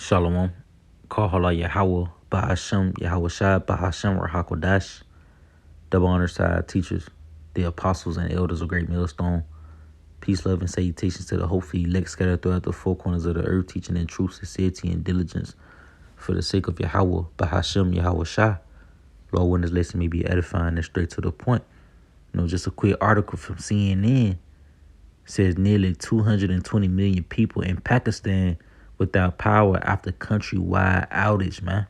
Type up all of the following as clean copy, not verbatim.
Shalom. Kahala Yahweh, Bahashem, Yahweh Shai, Bahashem, Rahakodash, double honor side teachers, the apostles and elders of Great Millstone. Peace, love, and salutations to the hopefully elect scattered throughout the four corners of the earth, teaching in truth, sincerity, and diligence for the sake of Yahweh, Bahashem, Yahweh Shai. Lord, when this lesson may be edifying and straight to the point. Just a quick article from CNN says nearly 220 million people in Pakistan without power after countrywide outage, man.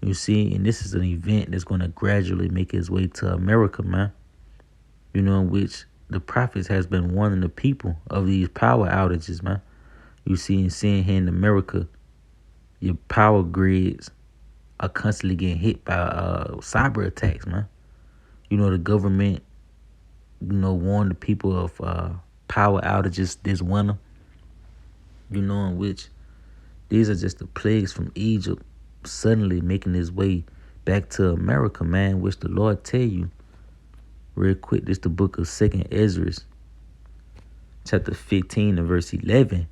You see, and this is an event that's going to gradually make its way to America, man. In which the prophets has been warning the people of these power outages, man. You see, and seeing here in America, your power grids are constantly getting hit by cyber attacks, man. The government, warned the people of power outages this winter. In which these are just the plagues from Egypt suddenly making its way back to America, man, which the Lord tell you real quick. This the book of 2nd Ezra, chapter 15 and verse 11.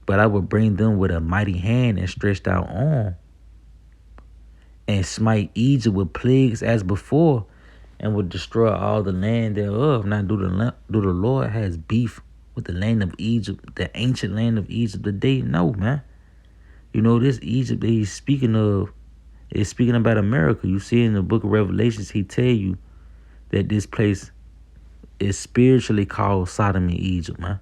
But I will bring them with a mighty hand and stretched out arm, and smite Egypt with plagues as before, and will destroy all the land thereof. Now do the Lord has beef with the land of Egypt, the ancient land of Egypt today? No, man. This Egypt that he's speaking of is speaking about America. You see in the book of Revelations, he tell you that this place is spiritually called Sodom and Egypt, man.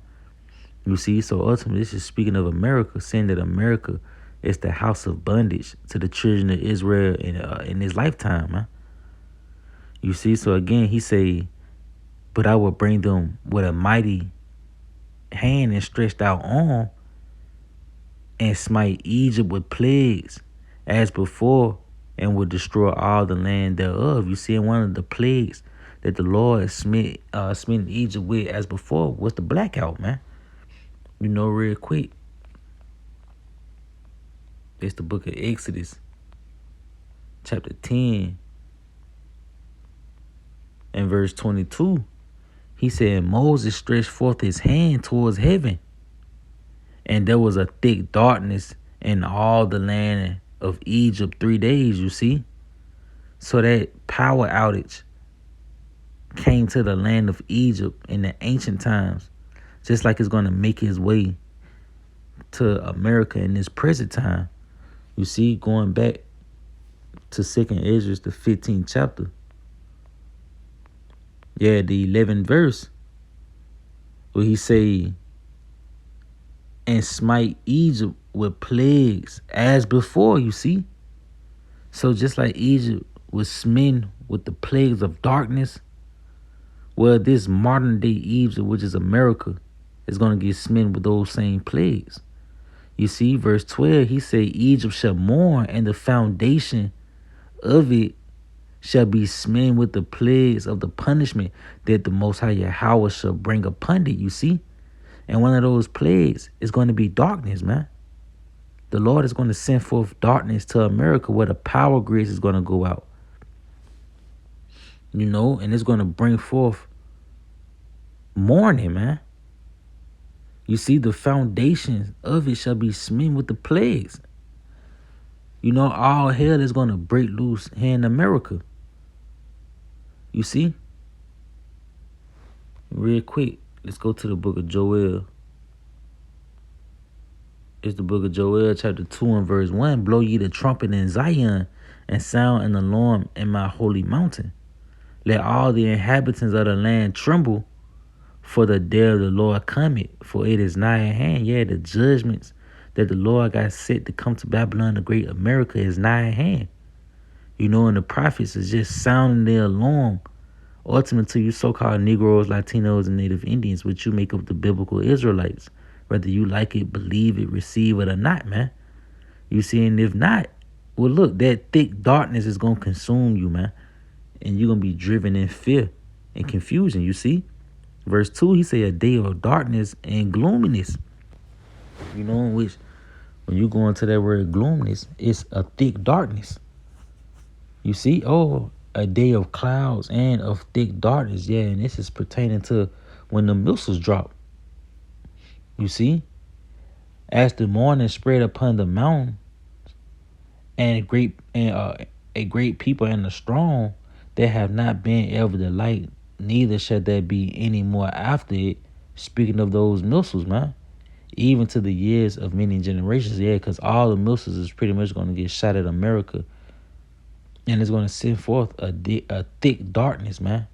You see, so ultimately this is speaking of America, saying that America is the house of bondage to the children of Israel in his lifetime, man. You see, so again, he say, but I will bring them with a mighty hand and stretched out arm, and smite Egypt with plagues as before, and will destroy all the land thereof. You see, one of the plagues that the Lord smitten Egypt with as before was the blackout, man. Real quick. It's the book of Exodus, chapter 10 and verse 22. He said, Moses stretched forth his hand towards heaven, and there was a thick darkness in all the land of Egypt 3 days, you see. So that power outage came to the land of Egypt in the ancient times, just like it's going to make its way to America in this present time. You see, going back to 2nd Ezra, the 15th chapter. Yeah, the 11th verse, where he say, and smite Egypt with plagues as before, you see. So just like Egypt was smitten with the plagues of darkness, well, this modern day Egypt, which is America, is going to get smitten with those same plagues. You see, verse 12, he say, Egypt shall mourn, and the foundation of it shall be smitten with the plagues of the punishment that the Most High Yahweh shall bring upon it, you see. And one of those plagues is going to be darkness, man. The Lord is going to send forth darkness to America, where the power grids is going to go out. And it's going to bring forth mourning, man. You see, the foundation of it shall be smitten with the plagues. All hell is going to break loose here in America. You see? Real quick, let's go to the book of Joel. It's the book of Joel, chapter 2 and verse 1. Blow ye the trumpet in Zion, and sound an alarm in my holy mountain. Let all the inhabitants of the land tremble, for the day of the Lord cometh, for it is nigh at hand. Yeah, the judgments that the Lord got set to come to Babylon, the great America, is nigh at hand. And the prophets is just sounding their alarm, ultimately to you so-called Negroes, Latinos, and Native Indians, which you make up the biblical Israelites, whether you like it, believe it, receive it or not, man. You see, and if not, well, look, that thick darkness is going to consume you, man, and you're going to be driven in fear and confusion, you see. Verse 2, he say a day of darkness and gloominess. In which when you go into that word gloominess, it's a thick darkness. You see, a day of clouds and of thick darkness. Yeah, and this is pertaining to when the missiles drop. You see? As the morning spread upon the mountain, a great people and a strong, that have not been ever the light, neither shall there be any more after it. Speaking of those missiles, man, even to the years of many generations, yeah, because all the missiles is pretty much going to get shot at America, and it's going to send forth a thick darkness, man.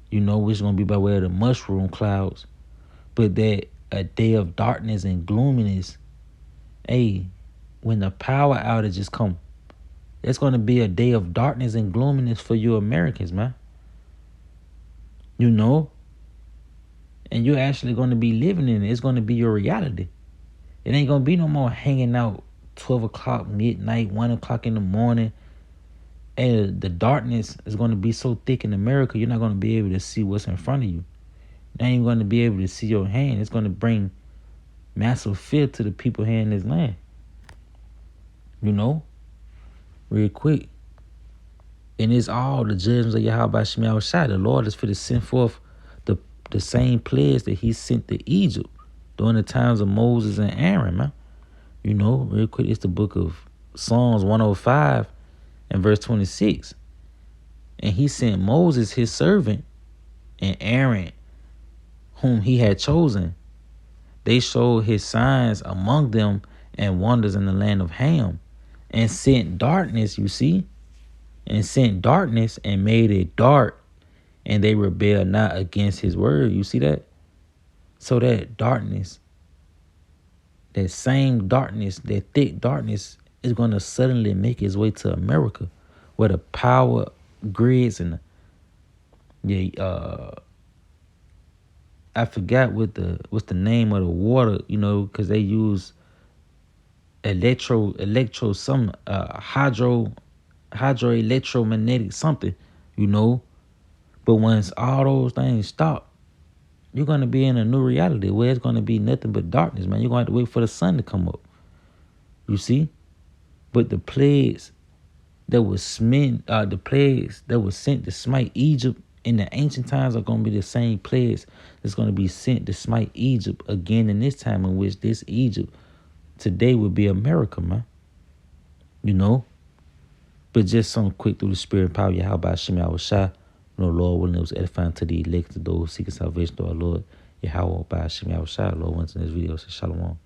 You know, which is going to be by way of the mushroom clouds, but that a day of darkness and gloominess. Hey, when the power outages come, it's going to be a day of darkness and gloominess for you Americans, man. You know, and you're actually going to be living in it. It's going to be your reality. It ain't going to be no more hanging out 12 o'clock, midnight, 1 o'clock in the morning. And the darkness is going to be so thick in America, you're not going to be able to see what's in front of you. You ain't going to be able to see your hand. It's going to bring massive fear to the people here in this land. You know, real quick. And it's all the judgments of Yahweh Shemel Shai. The Lord is for to send forth the same plagues that he sent to Egypt during the times of Moses and Aaron, man. You know, real quick, it's the book of Psalms 105 and verse 26. And he sent Moses, his servant, and Aaron, whom he had chosen. They showed his signs among them and wonders in the land of Ham, and sent darkness, you see, and sent darkness and made it dark, and they rebelled not against his word. You see that? So that darkness, that same darkness, that thick darkness, is going to suddenly make its way to America, where the power grids and I forgot what's the name of the water, you know, because they use hydro electromagnetic something, you know. But once all those things stop, you're going to be in a new reality where it's going to be nothing but darkness, man. You're going to have to wait for the sun to come up. You see? But the plagues that was sent to smite Egypt in the ancient times are going to be the same plagues that's going to be sent to smite Egypt again in this time, in which this Egypt today would be America, man. You know? But just something quick through the spirit and power of Yahweh Shem Shai. You know, Lord willing, it was edifying to the elect, to those seeking salvation to our Lord Yahweh by Shem Shai. Lord, once in this video, say Shalom.